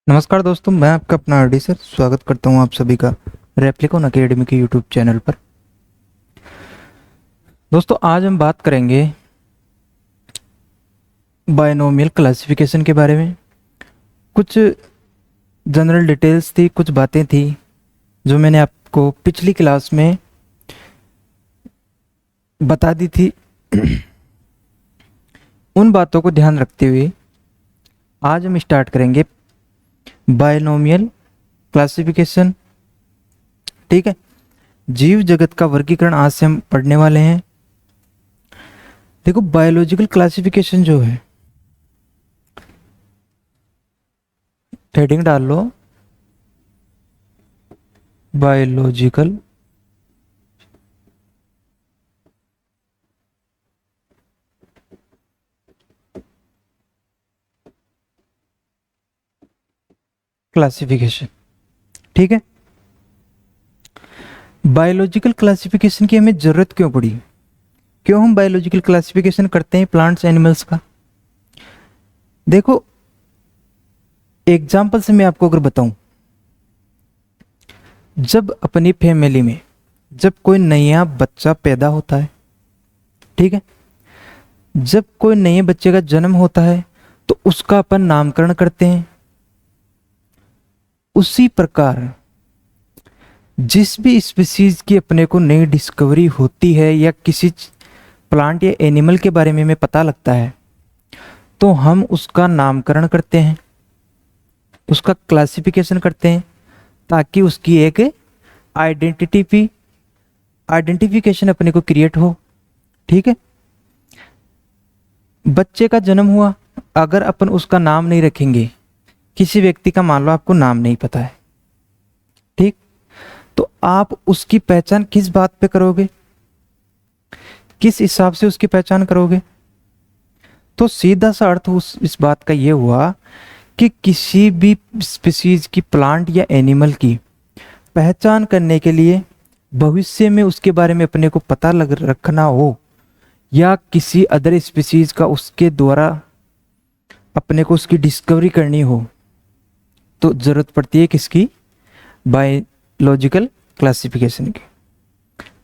नमस्कार दोस्तों, मैं आपका अपना आरडी सर स्वागत करता हूं आप सभी का रेप्लिकॉन एकेडमी के यूट्यूब चैनल पर। दोस्तों, आज हम बात करेंगे बायनोमियल क्लासिफिकेशन के बारे में। कुछ जनरल डिटेल्स थी, कुछ बातें थी जो मैंने आपको पिछली क्लास में बता दी थी। उन बातों को ध्यान रखते हुए आज हम स्टार्ट करेंगे बायनोमियल क्लासिफिकेशन। ठीक है, जीव जगत का वर्गीकरण आज से हम पढ़ने वाले हैं। देखो, बायोलॉजिकल क्लासिफिकेशन जो है, हेडिंग डाल लो, बायोलॉजिकल क्लासिफिकेशन। ठीक है, बायोलॉजिकल क्लासिफिकेशन की हमें जरूरत क्यों पड़ी? क्यों हम बायोलॉजिकल क्लासिफिकेशन करते हैं प्लांट्स एनिमल्स का? देखो, एग्जाम्पल से मैं आपको अगर बताऊं, जब अपनी फैमिली में जब कोई नया बच्चा पैदा होता है, ठीक है, जब कोई नए बच्चे का जन्म होता है तो उसका अपन नामकरण करते हैं। उसी प्रकार जिस भी स्पीसीज की अपने को नई डिस्कवरी होती है या किसी प्लांट या एनिमल के बारे में हमें पता लगता है तो हम उसका नामकरण करते हैं, उसका क्लासिफिकेशन करते हैं, ताकि उसकी एक आइडेंटिफिकेशन अपने को क्रिएट हो। ठीक है, बच्चे का जन्म हुआ, अगर अपन उसका नाम नहीं रखेंगे, किसी व्यक्ति का मान लो आपको नाम नहीं पता है, ठीक, तो आप उसकी पहचान किस बात पे करोगे, किस हिसाब से उसकी पहचान करोगे? तो सीधा सा अर्थ इस बात का ये हुआ कि किसी भी स्पीसीज की, प्लांट या एनिमल की पहचान करने के लिए, भविष्य में उसके बारे में अपने को पता लग रखना हो या किसी अदर स्पीसीज का उसके द्वारा अपने को उसकी डिस्कवरी करनी हो, तो जरूरत पड़ती है किसकी? बायोलॉजिकल क्लासिफिकेशन की।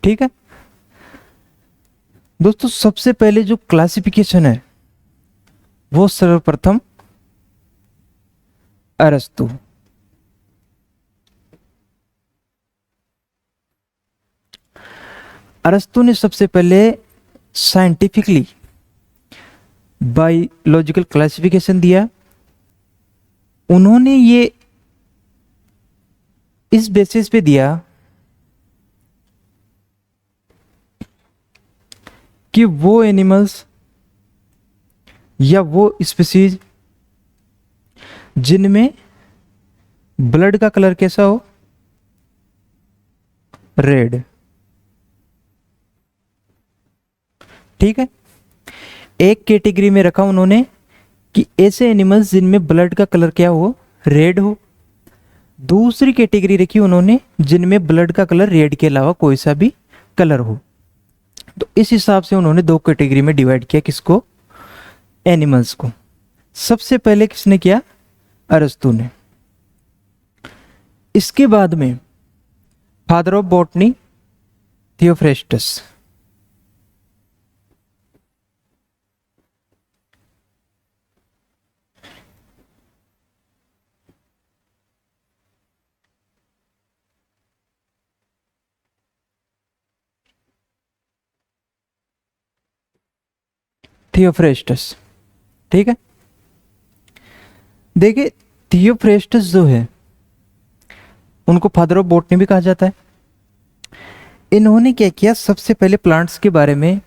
ठीक है दोस्तों, सबसे पहले जो क्लासिफिकेशन है वो सर्वप्रथम अरस्तु अरस्तु ने सबसे पहले साइंटिफिकली बायोलॉजिकल क्लासिफिकेशन दिया। उन्होंने ये इस बेसिस पे दिया कि वो एनिमल्स या वो स्पीसीज जिनमें ब्लड का कलर कैसा हो? रेड। ठीक है, एक कैटेगरी में रखा उन्होंने कि ऐसे एनिमल्स जिनमें ब्लड का कलर क्या हो? रेड हो। दूसरी कैटेगरी रखी उन्होंने जिनमें ब्लड का कलर रेड के अलावा कोई सा भी कलर हो। तो इस हिसाब से उन्होंने दो कैटेगरी में डिवाइड किया किसको? एनिमल्स को। सबसे पहले किसने किया? अरस्तु ने। इसके बाद में father of botany Theophrastus. Theophrastus. ठीक है, देखिए, थियोफ्रेस्टस जो है उनको फादर ऑफ बॉटनी भी कहा जाता है। इन्होंने क्या किया? सबसे पहले प्लांट्स के बारे में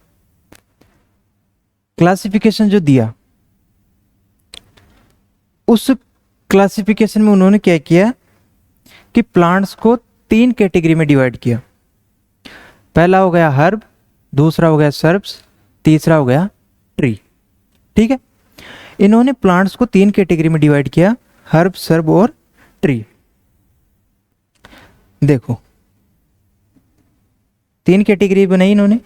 क्लासिफिकेशन जो दिया, उस क्लासिफिकेशन में उन्होंने क्या किया कि प्लांट्स को तीन कैटेगरी में डिवाइड किया। पहला हो गया हर्ब, दूसरा हो गया सर्ब्स, तीसरा हो गया ट्री। ठीक है, इन्होंने प्लांट्स को तीन कैटेगरी में डिवाइड किया, हर्ब, सर्ब और ट्री। देखो, तीन कैटेगरी बनाई इन्होंने।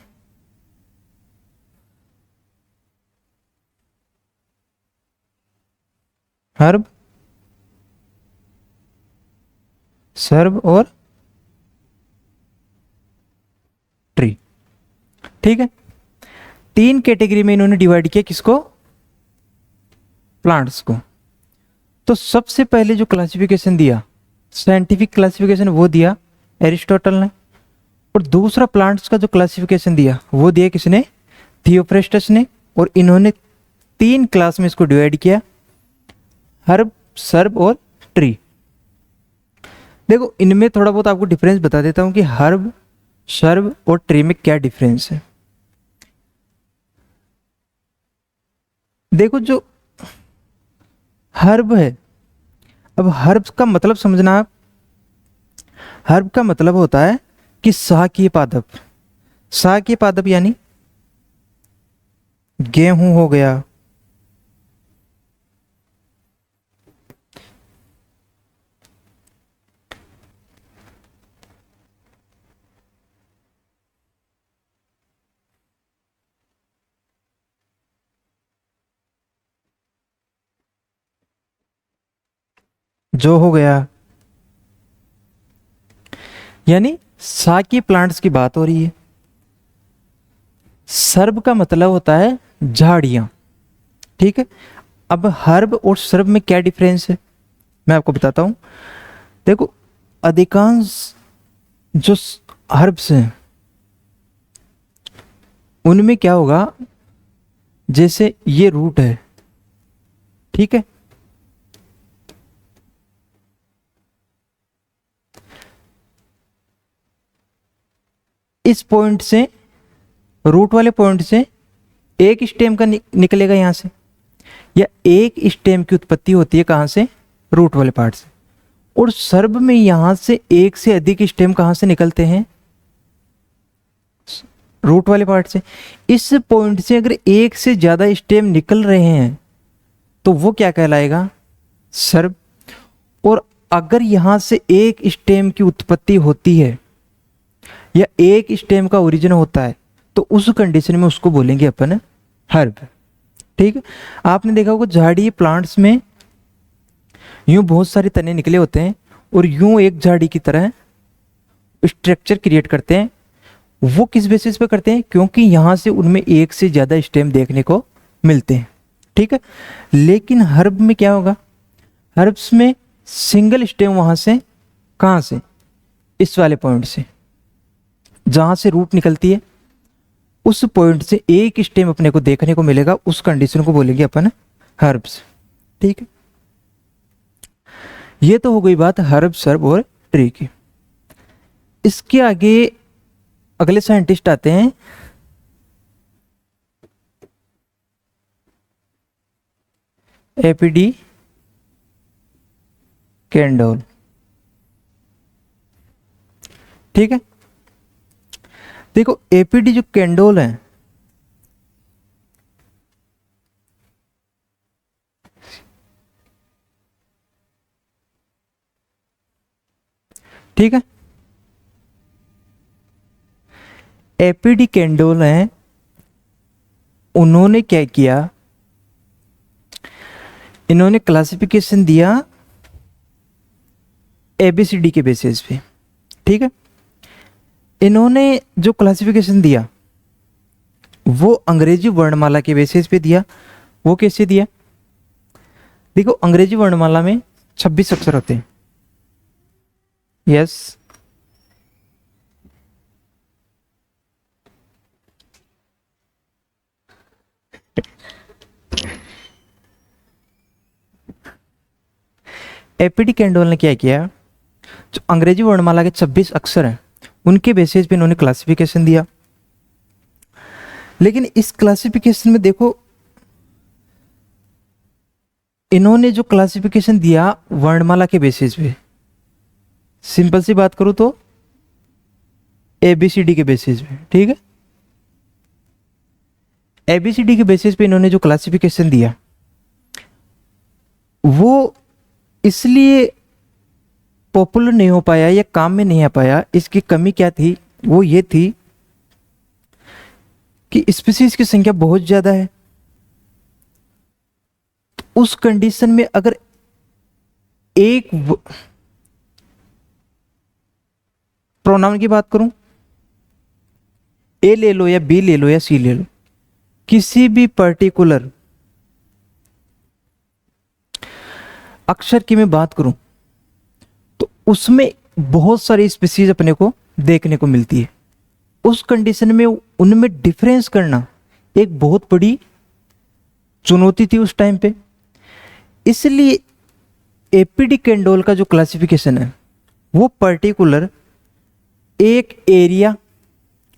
हर्ब, सर्ब और ट्री। ठीक है, तीन कैटेगरी में इन्होंने डिवाइड किया किसको, प्लांट्स को। तो सबसे पहले जो क्लासिफिकेशन दिया, साइंटिफिक क्लासिफिकेशन, वो दिया एरिस्टोटल ने। और दूसरा प्लांट्स का जो क्लासिफिकेशन दिया वो दिया किसने, थियोफ्रेस्टस ने। और इन्होंने तीन क्लास में इसको डिवाइड किया, हर्ब, सर्ब और ट्री। देखो इनमें थोड़ा बहुत आपको डिफरेंस बता देता हूं कि हर्ब, सर्ब और ट्री में क्या डिफरेंस है। देखो जो हर्ब है, अब हर्ब का मतलब समझना आप, हर्ब का मतलब होता है कि शाकीय पादप। शाकीय पादप यानी गेहूं हो गया, जो हो गया, यानी शाकीय प्लांट्स की बात हो रही है। सर्ब का मतलब होता है झाड़ियां। ठीक है, अब हर्ब और सर्ब में क्या डिफरेंस है मैं आपको बताता हूं। देखो अधिकांश जो हर्ब्स हैं उनमें क्या होगा, जैसे ये रूट है, ठीक है, इस पॉइंट से, रूट वाले पॉइंट से एक स्टेम का निकलेगा यहां से, या एक स्टेम की उत्पत्ति होती है कहां से, रूट वाले पार्ट से। और सर्ब में यहां से एक से अधिक स्टेम कहां से निकलते हैं, रूट वाले पार्ट से। इस पॉइंट से अगर एक से ज्यादा स्टेम निकल रहे हैं तो वो क्या कहलाएगा, सर्ब। और अगर यहां से एक स्टेम की उत्पत्ति होती है या एक स्टेम का ओरिजिन होता है तो उस कंडीशन में उसको बोलेंगे अपन हर्ब। ठीक है, आपने देखा होगा झाड़ी प्लांट्स में यूं बहुत सारे तने निकले होते हैं और यूं एक झाड़ी की तरह स्ट्रक्चर क्रिएट करते हैं। वो किस बेसिस पे करते हैं, क्योंकि यहां से उनमें एक से ज्यादा स्टेम देखने को मिलते हैं। ठीक है, लेकिन हर्ब में क्या होगा, हर्ब्स में सिंगल स्टेम वहां से, कहां से, इस वाले पॉइंट से जहां से रूट निकलती है, उस पॉइंट से एक स्टेम अपने को देखने को मिलेगा। उस कंडीशन को बोलेंगे अपन हर्ब्स। ठीक है, ये तो हो गई बात हर्ब, सर्ब और ट्री की। इसके आगे अगले साइंटिस्ट आते हैं एपीडी कैंडोल। ठीक है, देखो एपीडी जो कैंडोल है, ठीक है, एपीडी कैंडोल है, उन्होंने क्या किया, इन्होंने क्लासिफिकेशन दिया एबीसीडी के बेसिस पे। ठीक है, इन्होंने जो क्लासिफिकेशन दिया वो अंग्रेजी वर्णमाला के बेसिस पे दिया। वो कैसे दिया, देखो अंग्रेजी वर्णमाला में 26 अक्षर होते हैं। यस, एपीडी कैंडोल ने क्या किया, जो अंग्रेजी वर्णमाला के 26 अक्षर हैं उनके बेसिस पे इन्होंने क्लासिफिकेशन दिया। लेकिन इस क्लासिफिकेशन में देखो इन्होंने जो क्लासिफिकेशन दिया वर्णमाला के बेसिस पे, सिंपल सी बात करूं तो एबीसीडी के बेसिस पे। ठीक है, एबीसीडी के बेसिस पे इन्होंने जो क्लासिफिकेशन दिया वो इसलिए पॉपुलर नहीं हो पाया या काम में नहीं आ पाया। इसकी कमी क्या थी, वो ये थी कि स्पीसीज की संख्या बहुत ज्यादा है। उस कंडीशन में अगर एक प्रोनाउन की बात करूं, ए ले लो या बी ले लो या सी ले लो, किसी भी पर्टिकुलर अक्षर की मैं बात करूं तो उसमें बहुत सारी स्पीसीज अपने को देखने को मिलती है। उस कंडीशन में उनमें डिफरेंस करना एक बहुत बड़ी चुनौती थी उस टाइम पे। इसलिए एपीडी कैंडोल का जो क्लासिफिकेशन है वो पर्टिकुलर एक एरिया,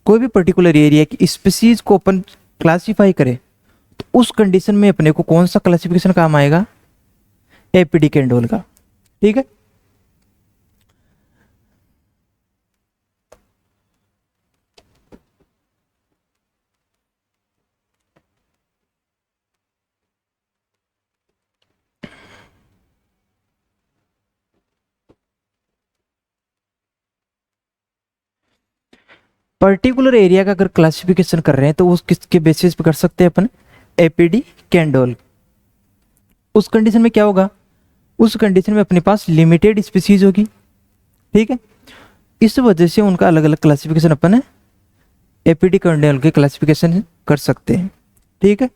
कोई भी पर्टिकुलर एरिया की स्पीसीज को अपन क्लासिफाई करें तो उस कंडीशन में अपने को कौन सा क्लासिफिकेशन काम आएगा, एपीडी कैंडोल का। ठीक है, पर्टिकुलर एरिया का अगर क्लासिफिकेशन कर रहे हैं तो उस किसके बेसिस पे कर सकते हैं अपन, एपीडी कैंडोल। उस कंडीशन में क्या होगा, उस कंडीशन में अपने पास लिमिटेड स्पीसीज होगी। ठीक है, इस वजह से उनका अलग अलग क्लासिफिकेशन अपन एपीडी कैंडोल के क्लासिफिकेशन कर सकते हैं। ठीक है,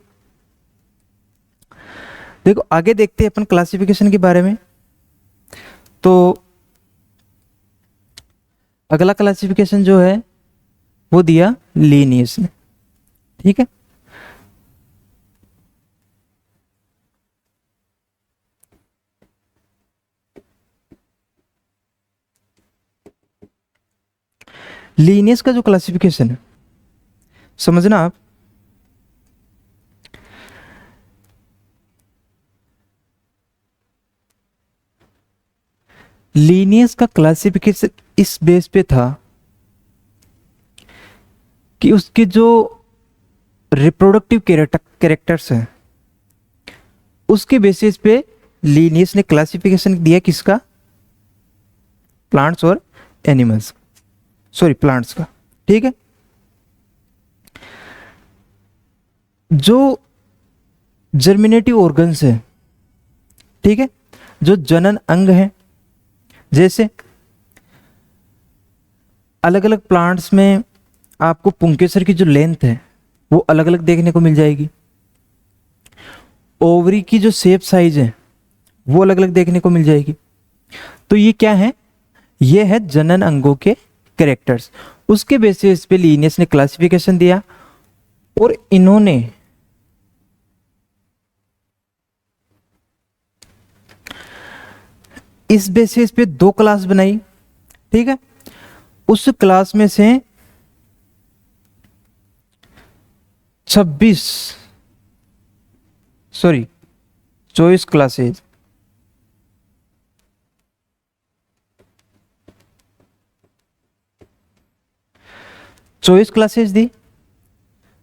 देखो आगे देखते हैं अपन क्लासिफिकेशन के बारे में। तो अगला क्लासिफिकेशन जो है वो दिया लीनियस ने। ठीक है, लीनियस का जो क्लासिफिकेशन है समझना आप, लीनियस का क्लासिफिकेशन इस बेस पे था कि उसके जो रिप्रोडक्टिव कैरेक्टर्स हैं उसके बेसिस पे लीनियस ने क्लासिफिकेशन दिया किसका, प्लांट्स और एनिमल्स, सॉरी प्लांट्स का। ठीक है, जो जर्मिनेटिव ऑर्गन्स है, ठीक है, जो जनन अंग है, जैसे अलग अलग प्लांट्स में आपको पुंकेसर की जो लेंथ है वो अलग अलग देखने को मिल जाएगी। ओवरी की जो शेप साइज है वो अलग अलग देखने को मिल जाएगी। तो ये क्या है, ये है जनन अंगों के कैरेक्टर्स। उसके बेसिस पे लीनियस ने क्लासिफिकेशन दिया और इन्होंने इस बेसिस पे दो क्लास बनाई। ठीक है, उस क्लास में से 24 क्लासेज, चॉइस क्लासेज दी,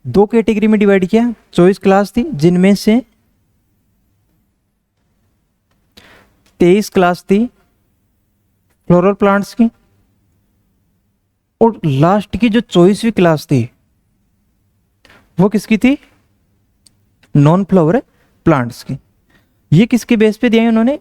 दो कैटेगरी में डिवाइड किया। चॉइस क्लास थी जिनमें से 23 क्लास थी फ्लोरल प्लांट्स की, और लास्ट की जो 24वीं क्लास थी वो किसकी थी, नॉन फ्लावर प्लांट्स की। ये किसके बेस पे दिया उन्होंने,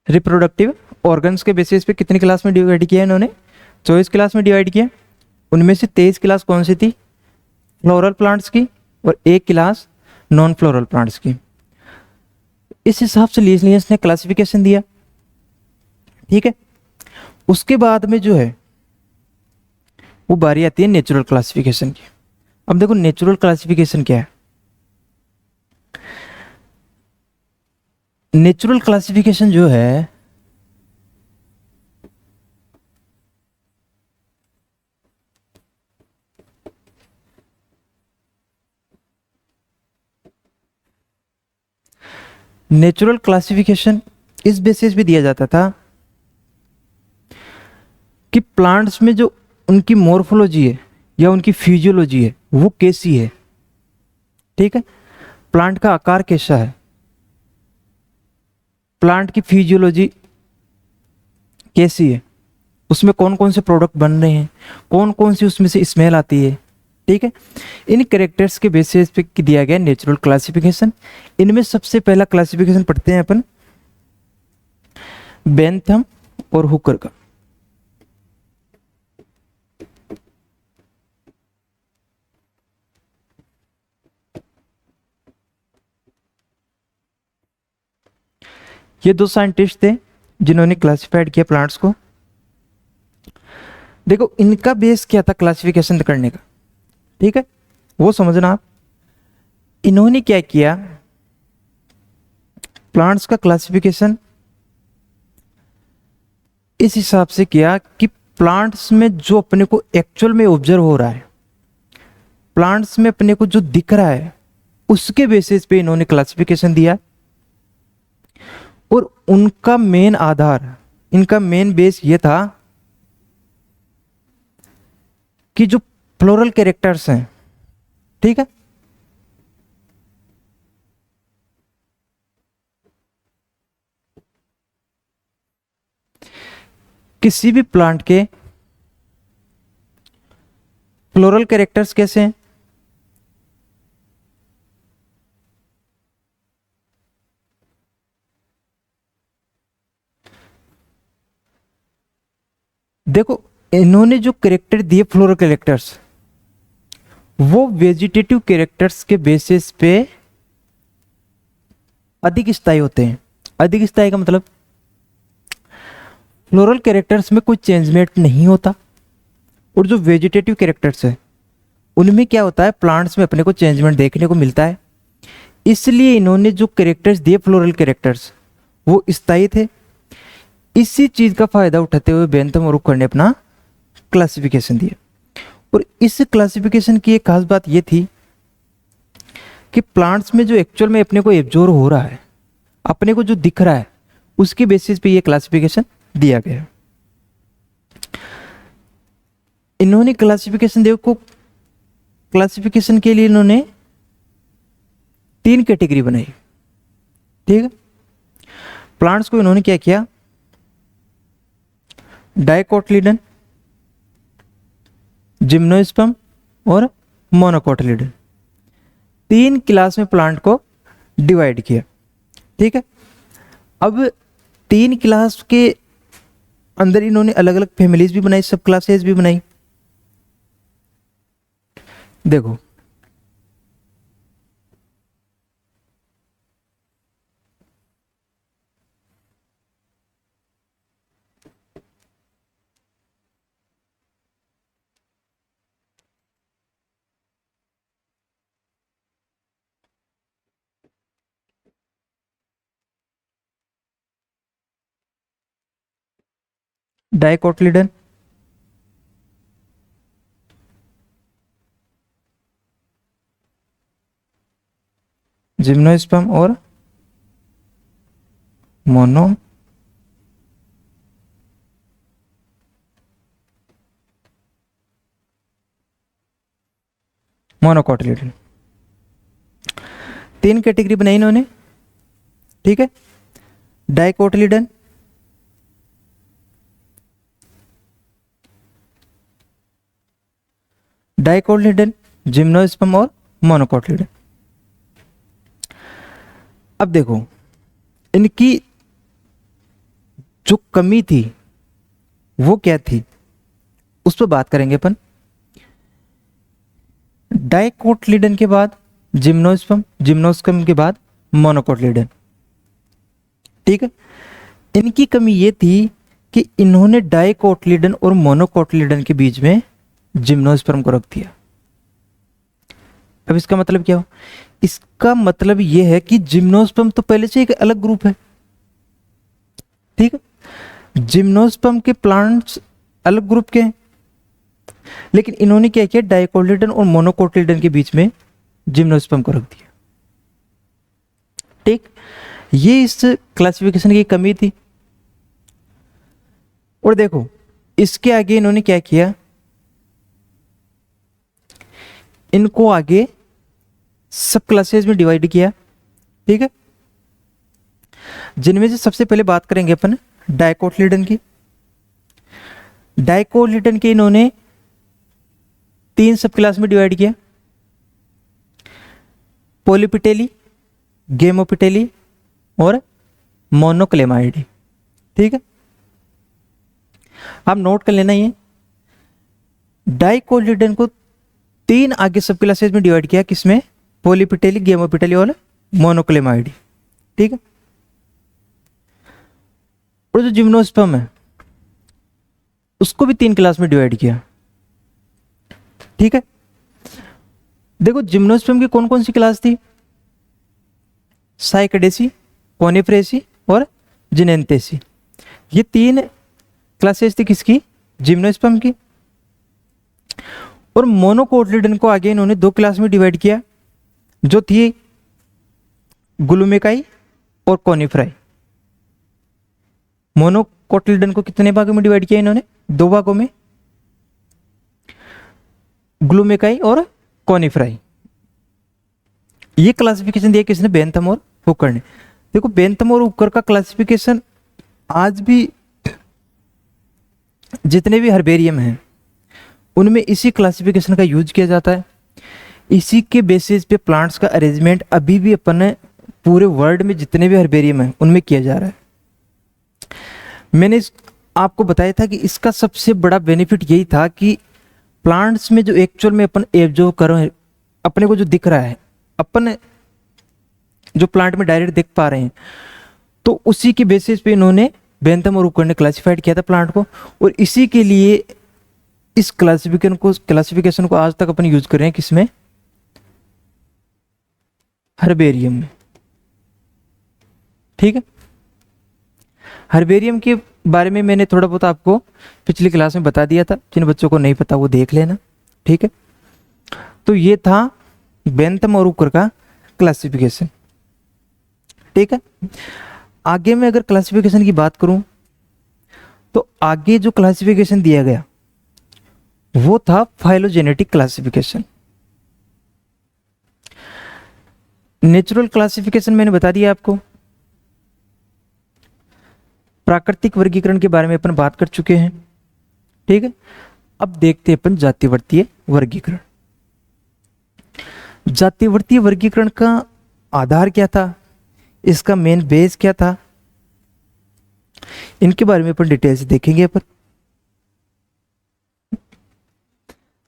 रिप्रोडक्टिव ऑर्गन्स के बेसिस पे कितनी क्लास में डिवाइड किया इन्होंने, 24 क्लास में डिवाइड किया। उनमें से 23 क्लास कौन सी थी, फ्लोरल प्लांट्स की, और एक क्लास नॉन फ्लोरल प्लांट्स की। इस हिसाब से लीनियस ने क्लासिफिकेशन दिया। ठीक है, उसके बाद में जो है वो बारी आती है नेचुरल क्लासिफिकेशन की। अब देखो नेचुरल क्लासिफिकेशन क्या है। नेचुरल क्लासिफिकेशन जो है नेचुरल क्लासिफिकेशन इस बेसिस पे दिया जाता था कि प्लांट्स में जो उनकी मॉर्फोलॉजी है या उनकी फिजियोलॉजी है वो कैसी है। ठीक है, प्लांट का आकार कैसा है, प्लांट की फिजियोलॉजी कैसी है, उसमें कौन कौन से प्रोडक्ट बन रहे हैं, कौन कौन सी उसमें से स्मेल आती है। ठीक है, इन कैरेक्टर्स के बेसिस पे दिया गया नेचुरल क्लासिफिकेशन। इनमें सबसे पहला क्लासिफिकेशन पढ़ते हैं अपन बेंथम और हुकर का। ये दो साइंटिस्ट थे जिन्होंने क्लासिफाइड किया प्लांट्स को। देखो इनका बेस क्या था क्लासिफिकेशन करने का, ठीक है, वो समझना आप। इन्होंने क्या किया, प्लांट्स का क्लासिफिकेशन इस हिसाब से किया कि प्लांट्स में जो अपने को एक्चुअल में ऑब्जर्व हो रहा है, प्लांट्स में अपने को जो दिख रहा है, उसके बेसिस पे इन्होंने क्लासिफिकेशन दिया। और उनका मेन आधार, इनका मेन बेस ये था कि जो फ्लोरल कैरेक्टर्स हैं, ठीक है, किसी भी प्लांट के फ्लोरल कैरेक्टर्स कैसे हैं, देखो इन्होंने जो कैरेक्टर दिए फ्लोरल कैरेक्टर्स, वो वेजिटेटिव कैरेक्टर्स के बेसिस पे अधिक स्थायी होते हैं। अधिक स्थायी का मतलब फ्लोरल कैरेक्टर्स में कोई चेंजमेंट नहीं होता, और जो वेजिटेटिव कैरेक्टर्स है उनमें क्या होता है, प्लांट्स में अपने को चेंजमेंट देखने को मिलता है। इसलिए इन्होंने जो कैरेक्टर्स दिए फ्लोरल कैरेक्टर्स, वो स्थायी थे। इसी चीज का फायदा उठाते हुए बेंथम और हुकर ने अपना क्लासिफिकेशन दिया। और इस क्लासिफिकेशन की एक खास बात यह थी कि प्लांट्स में जो एक्चुअल में अपने को एब्जॉर्ब हो रहा है, अपने को जो दिख रहा है, उसके बेसिस पे ये क्लासिफिकेशन दिया गया। इन्होंने क्लासिफिकेशन देखो, क्लासिफिकेशन के लिए इन्होंने 3 कैटेगरी बनाई, ठीक है। प्लांट्स को इन्होंने क्या किया, डाइकोटिलीडन, जिम्नोस्पर्म और मोनोकोटिलीडन, 3 क्लास में प्लांट को डिवाइड किया, ठीक है। अब 3 क्लास के अंदर इन्होंने अलग अलग फैमिलीज भी बनाई, सब क्लासेज भी बनाई। देखो डाइकोटिलीडन, जिम्नोस्पर्म और मोनोकोटिलीडन, 3 कैटेगरी बनाई इन्होंने, ठीक है। डाइकोटिलीडन, डाइकोटिलीडन, जिम्नोस्पर्म और मोनोकोटिलीडन। अब देखो इनकी जो कमी थी वो क्या थी, उस पर बात करेंगे अपन। डाइकोटिलीडन के बाद जिम्नोस्पर्म, जिम्नोस्पर्म के बाद मोनोकोटिलीडन, ठीक है। इनकी कमी ये थी कि इन्होंने डाइकोटिलीडन और मोनोकोटिलीडन के बीच में जिम्नोस्पर्म को रख दिया। अब इसका मतलब क्या हो, इसका मतलब यह है कि जिम्नोस्पर्म तो पहले से एक अलग ग्रुप है, ठीक है। जिम्नोस्पर्म के प्लांट्स अलग ग्रुप के हैं, लेकिन इन्होंने क्या किया, डाइकोटिलीडन और मोनोकोटिलीडन के बीच में जिम्नोस्पर्म को रख दिया, ठीक। ये इस क्लासिफिकेशन की कमी थी। और देखो इसके आगे इन्होंने क्या किया, इनको आगे सब क्लासेस में डिवाइड किया, ठीक है। जिनमें से सबसे पहले बात करेंगे अपन डाइकोटिलीडन की। डाइकोटिलेडन के इन्होंने 3 सब क्लास में डिवाइड किया, पोलीपिटेली, गेमोपिटेली और मोनोक्लेमाइडी। ठीक है, आप नोट कर लेना, ये डाइकोटिलेडन को 3 आगे सब क्लासेस में डिवाइड किया, किसमें? पोलीपिटेली, गेमोपिटेली और मोनोक्लेमाइडी। ठीक है, और जो जिम्नोस्पर्म है उसको भी 3 क्लास में डिवाइड किया। ठीक है, देखो जिम्नोस्पर्म की कौन कौन सी क्लास थी? साइकडेसी, कोनिफरेसी और जिनेंथेसी। ये 3 क्लासेस थी किसकी? जिम्नोस्पर्म की। और मोनोकोटिलिडन को आगे इन्होंने 2 क्लास में डिवाइड किया, जो थी ग्लूमेकाई और कोनिफराई। मोनोकोटिलिडन को कितने भागों में डिवाइड किया इन्होंने? 2 भागों में, ग्लूमेकाई और कोनिफराई। ये क्लासिफिकेशन दिया किसने? बेंथम और हुकर ने। देखो बेंथम और हुकर का क्लासिफिकेशन आज भी जितने भी हर्बेरियम हैं उनमें इसी क्लासिफिकेशन का यूज किया जाता है। इसी के बेसिस पे प्लांट्स का अरेंजमेंट अभी भी अपन पूरे वर्ल्ड में जितने भी हर्बेरियम हैं उनमें किया जा रहा है। मैंने आपको बताया था कि इसका सबसे बड़ा बेनिफिट यही था कि प्लांट्स में जो एक्चुअल में अपन जो कर रहे हैं, अपने को जो दिख रहा है, अपन जो प्लांट में डायरेक्ट देख पा रहे हैं, तो उसी के बेसिस पे इन्होंने बेंथम और हुकर ने क्लासिफाइड किया था प्लांट को। और इसी के लिए इस क्लासिफिकेशन को आज तक अपन यूज कर रहे हैं, किसमें? हर्बेरियम में। ठीक है, हर्बेरियम के बारे में मैंने थोड़ा बहुत आपको पिछली क्लास में बता दिया था, जिन बच्चों को नहीं पता वो देख लेना। ठीक है, तो ये था बेंथम और हुकर का क्लासिफिकेशन। ठीक है, आगे मैं अगर क्लासिफिकेशन की बात करूं तो आगे जो क्लासिफिकेशन दिया गया वो था फाइलोजेनेटिक क्लासिफिकेशन। नेचुरल क्लासिफिकेशन मैंने बता दिया आपको। प्राकृतिक वर्गीकरण के बारे में अपन बात कर चुके हैं। ठीक है, अब देखते हैं अपन जातिवर्तीय वर्गीकरण। जातिवर्तीय वर्गीकरण का आधार क्या था, इसका मेन बेस क्या था, इनके बारे में अपन डिटेल से देखेंगे। अपन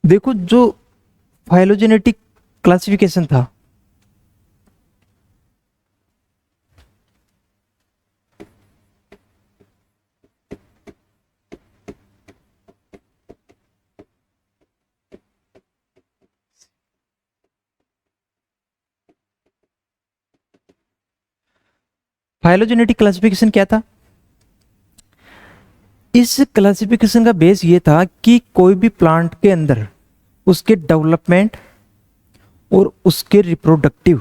देखो जो फाइलोजेनेटिक क्लासिफिकेशन था, फाइलोजेनेटिक क्लासिफिकेशन क्या था? इस क्लासिफिकेशन का बेस ये था कि कोई भी प्लांट के अंदर उसके डेवलपमेंट और उसके रिप्रोडक्टिव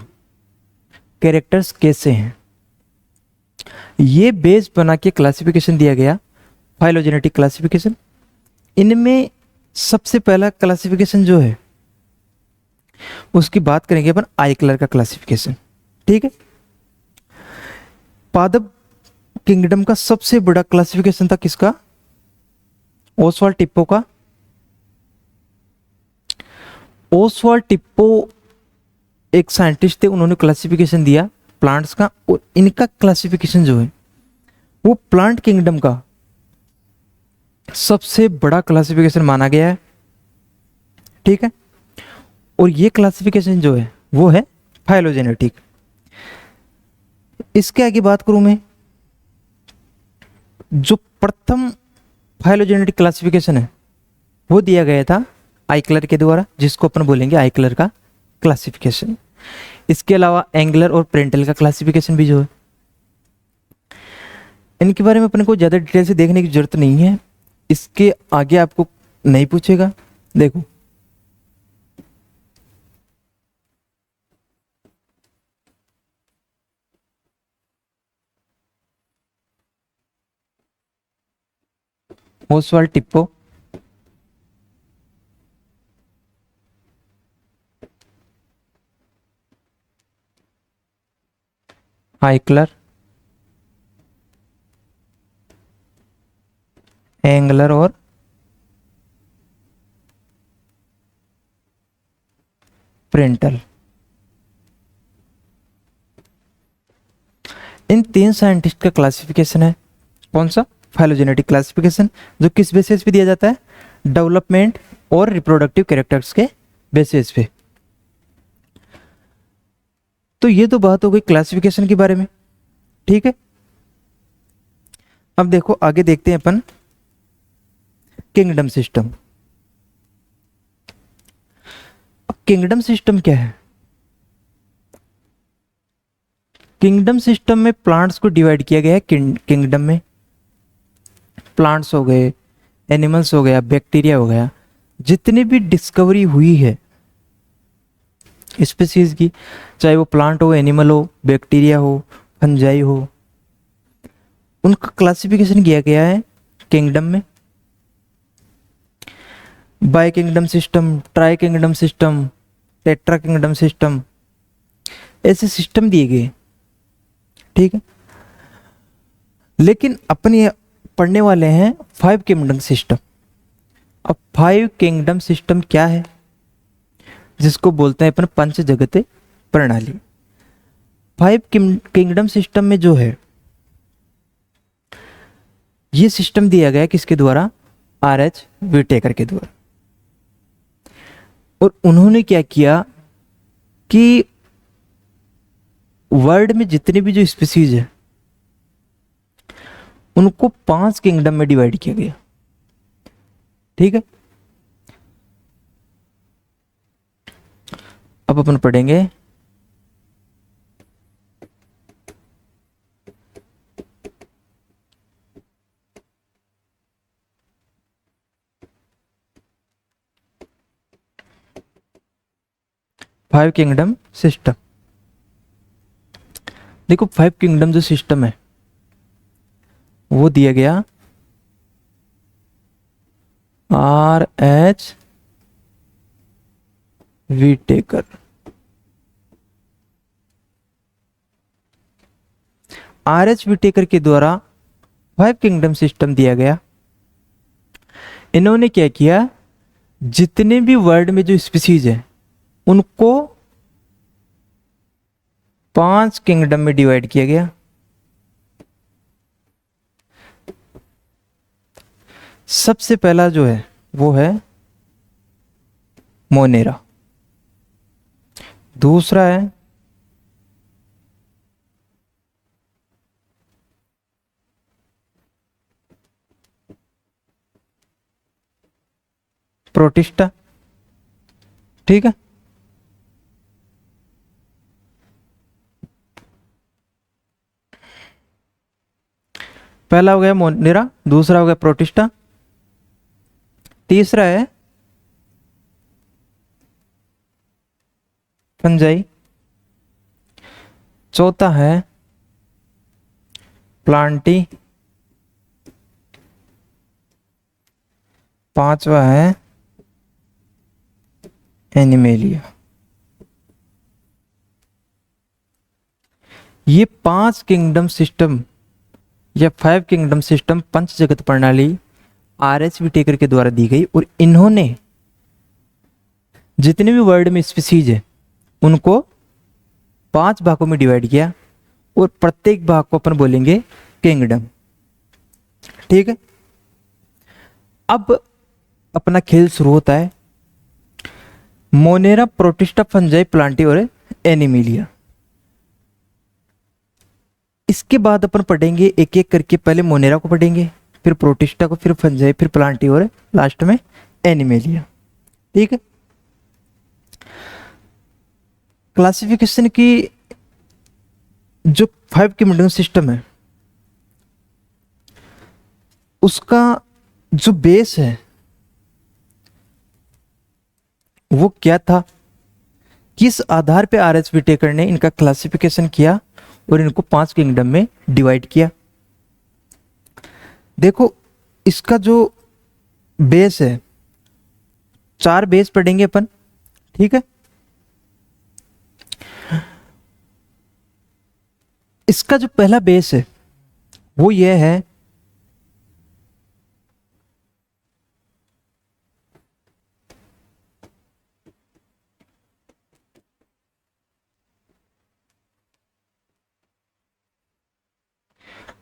कैरेक्टर्स कैसे हैं, ये बेस बना के क्लासिफिकेशन दिया गया, फाइलोजेनेटिक क्लासिफिकेशन। इनमें सबसे पहला क्लासिफिकेशन जो है उसकी बात करेंगे अपन, आइकलर का क्लासिफिकेशन। ठीक है, पादप किंगडम का सबसे बड़ा क्लासिफिकेशन था किसका? ओसवाल्ड टिप्पो का। ओसवाल्ड टिप्पो एक साइंटिस्ट थे, उन्होंने क्लासिफिकेशन दिया प्लांट्स का, और इनका क्लासिफिकेशन जो है वो प्लांट किंगडम का सबसे बड़ा क्लासिफिकेशन माना गया है। ठीक है, और ये क्लासिफिकेशन जो है वो है फाइलोजेनेटिक। इसके आगे बात करूं मैं, जो प्रथम फाइलोजेनेटिक क्लासिफिकेशन है वो दिया गया था आइकलर के द्वारा, जिसको अपन बोलेंगे आइकलर का क्लासिफिकेशन। इसके अलावा एंगलर और प्रेंटल का क्लासिफिकेशन भी जो है, इनके बारे में अपन को ज़्यादा डिटेल से देखने की जरूरत नहीं है, इसके आगे आपको नहीं पूछेगा। देखो ओसवाल्ड टिप्पो, आइकलर, एंगलर और पेरेंटल। इन 3 साइंटिस्ट का क्लासिफिकेशन है कौन सा? फाइलोजेनेटिक क्लासिफिकेशन, जो किस बेसिस पे दिया जाता है? डेवलपमेंट और रिप्रोडक्टिव कैरेक्टर्स के बेसिस पे। तो ये तो बात हो गई क्लासिफिकेशन के बारे में, ठीक है। अब देखो आगे देखते हैं अपन किंगडम सिस्टम। अब किंगडम सिस्टम क्या है? किंगडम सिस्टम में प्लांट्स को डिवाइड किया गया है किंगडम में। प्लांट्स हो गए, एनिमल्स हो गया, बैक्टीरिया हो गया, जितनी भी डिस्कवरी हुई है स्पीसीज की, चाहे वो प्लांट हो, एनिमल हो, बैक्टीरिया हो, फंजाई हो, उनका क्लासिफिकेशन किया गया है किंगडम में। Bi kingdom system, tri kingdom system, tetra kingdom system, ऐसे सिस्टम दिए गए, ठीक है। लेकिन अपन ये पढ़ने वाले हैं 5 किंगडम सिस्टम। अब 5 किंगडम सिस्टम क्या है? जिसको बोलते हैं अपन पंच जगत प्रणाली। 5 किंगडम सिस्टम में जो है, ये सिस्टम दिया गया किसके द्वारा? आर.एच. व्हिटेकर के द्वारा। और उन्होंने क्या किया कि वर्ल्ड में जितने भी जो स्पीसीज है उनको 5 किंगडम में डिवाइड किया गया, ठीक है। अब अपन पढ़ेंगे फाइव किंगडम सिस्टम। देखो 5 किंगडम जो सिस्टम है वो दिया गया आर.एच. व्हिटेकर। आर.एच. व्हिटेकर के द्वारा 5 किंगडम सिस्टम दिया गया। इन्होंने क्या किया, जितने भी वर्ल्ड में जो स्पीसीज है उनको 5 किंगडम में डिवाइड किया गया। सबसे पहला जो है वो है मोनेरा, दूसरा है प्रोटिस्टा, ठीक है। पहला हो गया मोनेरा, दूसरा हो गया प्रोटिस्टा, तीसरा है फंजाई, चौथा है प्लांटी, पांचवा है एनिमेलिया। ये 5 किंगडम सिस्टम या 5 किंगडम सिस्टम पंच जगत प्रणाली आर.एच. व्हिटेकर के द्वारा दी गई। और इन्होंने जितने भी वर्ल्ड में स्पीसीज है उनको 5 भागों में डिवाइड किया और प्रत्येक भाग को अपन बोलेंगे किंगडम, ठीक है। अब अपना खेल शुरू होता है। मोनेरा, प्रोटिस्टा, फंजाई, प्लांटी और एनिमिलिया। इसके बाद अपन पढ़ेंगे एक एक करके। पहले मोनेरा को पढ़ेंगे, फिर प्रोटिस्टा को, फिर फंजाई, फिर प्लांटी और लास्ट में एनिमेलिया, ठीक है। क्लासिफिकेशन की जो 5 किंगडम सिस्टम है उसका जो बेस है वो क्या था, किस आधार पे आर.एच. व्हिटेकर ने इनका क्लासिफिकेशन किया और इनको 5 किंगडम में डिवाइड किया। देखो इसका जो बेस है, 4 बेस पढ़ेंगे अपन, ठीक है। इसका जो पहला बेस है वो ये है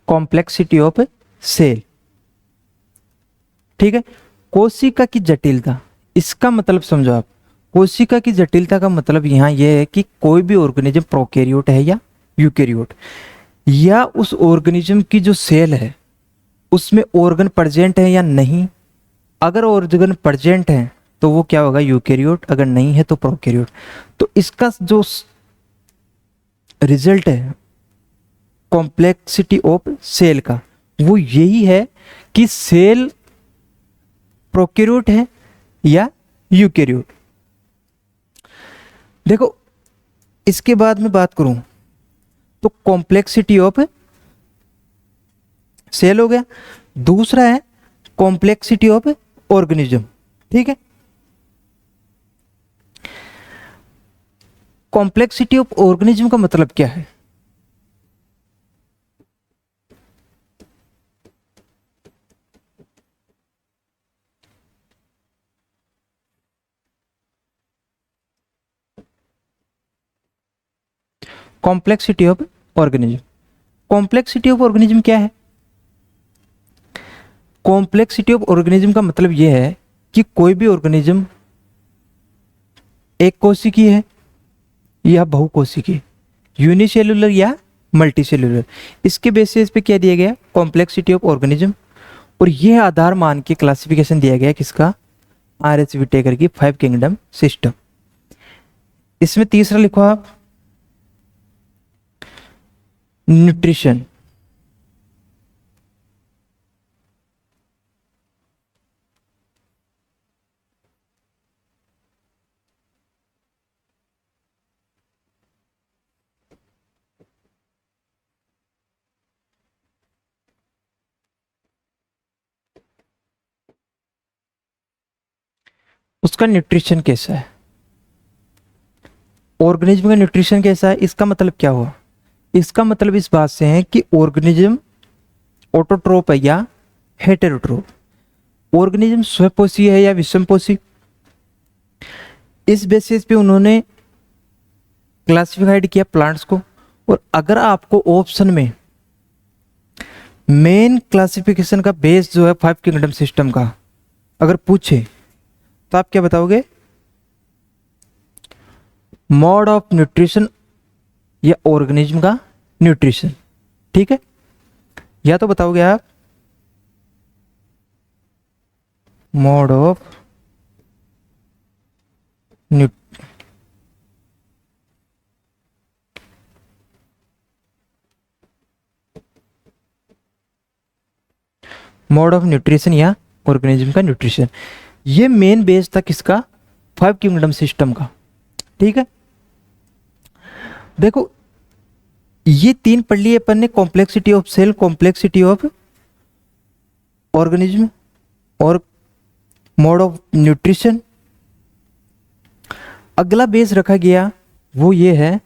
कॉम्प्लेक्सिटी ऑफ सेल। ठीक है, कोशिका की जटिलता, इसका मतलब समझो आप। कोशिका की जटिलता का मतलब यहाँ यह है कि कोई भी ऑर्गेनिज्म प्रोकैरियोट है या यूकैरियोट, या उस ऑर्गेनिज्म की जो सेल है उसमें ऑर्गन प्रेजेंट है या नहीं। अगर ऑर्गन प्रेजेंट है तो वो क्या होगा, यूकैरियोट, अगर नहीं है तो प्रोकैरियोट। तो इसका जो रिजल्ट है कॉम्प्लेक्सिटी ऑफ सेल का, वो यही है कि सेल प्रोकैरियोट है या यूकैरियोट। देखो, इसके बाद में बात करूं तो कॉम्प्लेक्सिटी ऑफ सेल हो गया, दूसरा है कॉम्प्लेक्सिटी ऑफ ऑर्गेनिज्म। ठीक है, कॉम्प्लेक्सिटी ऑफ ऑर्गेनिज्म का मतलब क्या है? Complexity of organism, complexity of organism क्या है? कॉम्प्लेक्सिटी ऑफ ऑर्गेनिज्म का मतलब यह है कि कोई भी ऑर्गेनिज्म एक कोशिकी है या बहुकोशिकी, यूनिसेलुलर या मल्टीसेलुलर, इसके बेसिस पे क्या दिया गया, कॉम्प्लेक्सिटी ऑफ ऑर्गेनिज्म। और यह आधार मान के क्लासिफिकेशन दिया गया किसका, आर.एच. विटेकर की 5 किंगडम सिस्टम। इसमें तीसरा लिखो आप, न्यूट्रिशन। उसका न्यूट्रिशन कैसा है, ऑर्गेनिज्म का न्यूट्रिशन कैसा है, इसका मतलब क्या हुआ? इसका मतलब इस बात से है कि ऑर्गेनिज्म ऑटोट्रोप है या हेटेरोट्रोप। ऑर्गेनिज्म स्वपोषी है या विषमपोषी, इस बेसिस पे उन्होंने क्लासिफाइड किया प्लांट्स को। और अगर आपको ऑप्शन में मेन क्लासिफिकेशन का बेस जो है 5 किंगडम सिस्टम का अगर पूछे तो आप क्या बताओगे, मोड ऑफ न्यूट्रिशन या ऑर्गेनिज्म का न्यूट्रिशन। ठीक है, या तो बताओगे आप mode of mode of nutrition या ऑर्गेनिज्म का न्यूट्रिशन। ये मेन बेस था किसका, 5 किंगडम सिस्टम का। ठीक है, देखो ये तीन पढ़ लिए अपन ने, complexity of cell, complexity of organism और मोड ऑफ न्यूट्रिशन। अगला बेस रखा गया वो ये है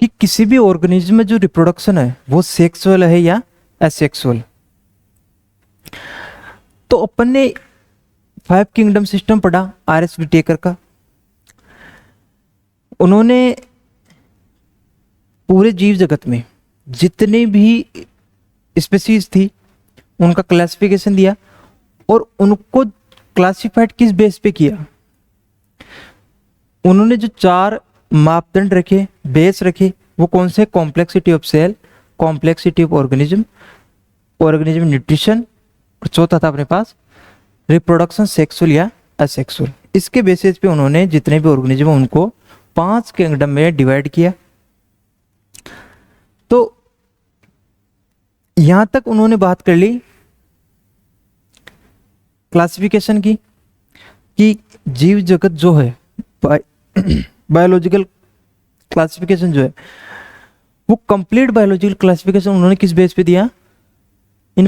कि किसी भी ऑर्गेनिज्म में जो रिप्रोडक्शन है वो सेक्सुअल है या एसेक्सुअल। तो अपन ने 5 किंगडम सिस्टम पढ़ा आर.एच. विटेकर का। उन्होंने पूरे जीव जगत में जितने भी स्पीसीज थी उनका क्लासिफिकेशन दिया और उनको क्लासिफाइड किस बेस पे किया, उन्होंने जो 4 मापदंड रखे, बेस रखे, वो कौन से, complexity of cell, complexity of organism, organism nutrition, और चौथा था अपने पास रिप्रोडक्शन सेक्सुअल या असेक्सुअल। इसके बेसिस पे उन्होंने जितने भी ऑर्गेनिज्म उनको 5 किंगडम में डिवाइड किया। तो यहां तक उन्होंने बात कर ली क्लासिफिकेशन की कि जीव जगत जो है बायोलॉजिकल क्लासिफिकेशन जो है वो कंप्लीट बायोलॉजिकल क्लासिफिकेशन उन्होंने किस बेस पे दिया, इन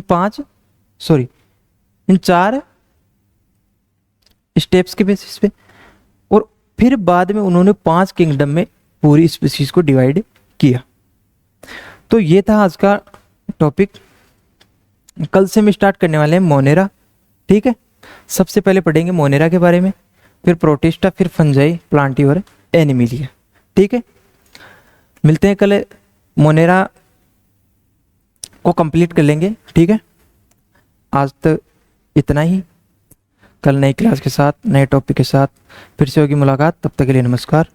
4 स्टेप्स के बेसिस पे। फिर बाद में उन्होंने 5 किंगडम में पूरी स्पीसीज को डिवाइड किया। तो ये था आज का टॉपिक। कल से हम स्टार्ट करने वाले हैं मोनेरा, ठीक है। सबसे पहले पढ़ेंगे मोनेरा के बारे में, फिर प्रोटिस्टा, फिर फंजाई, प्लांटिवर, एनिमिलिया, ठीक है। मिलते हैं कल, मोनेरा को कंप्लीट कर लेंगे, ठीक है। आज तक इतना ही, कल नई क्लास के साथ, नए टॉपिक के साथ फिर से होगी मुलाकात। तब तक के लिए नमस्कार।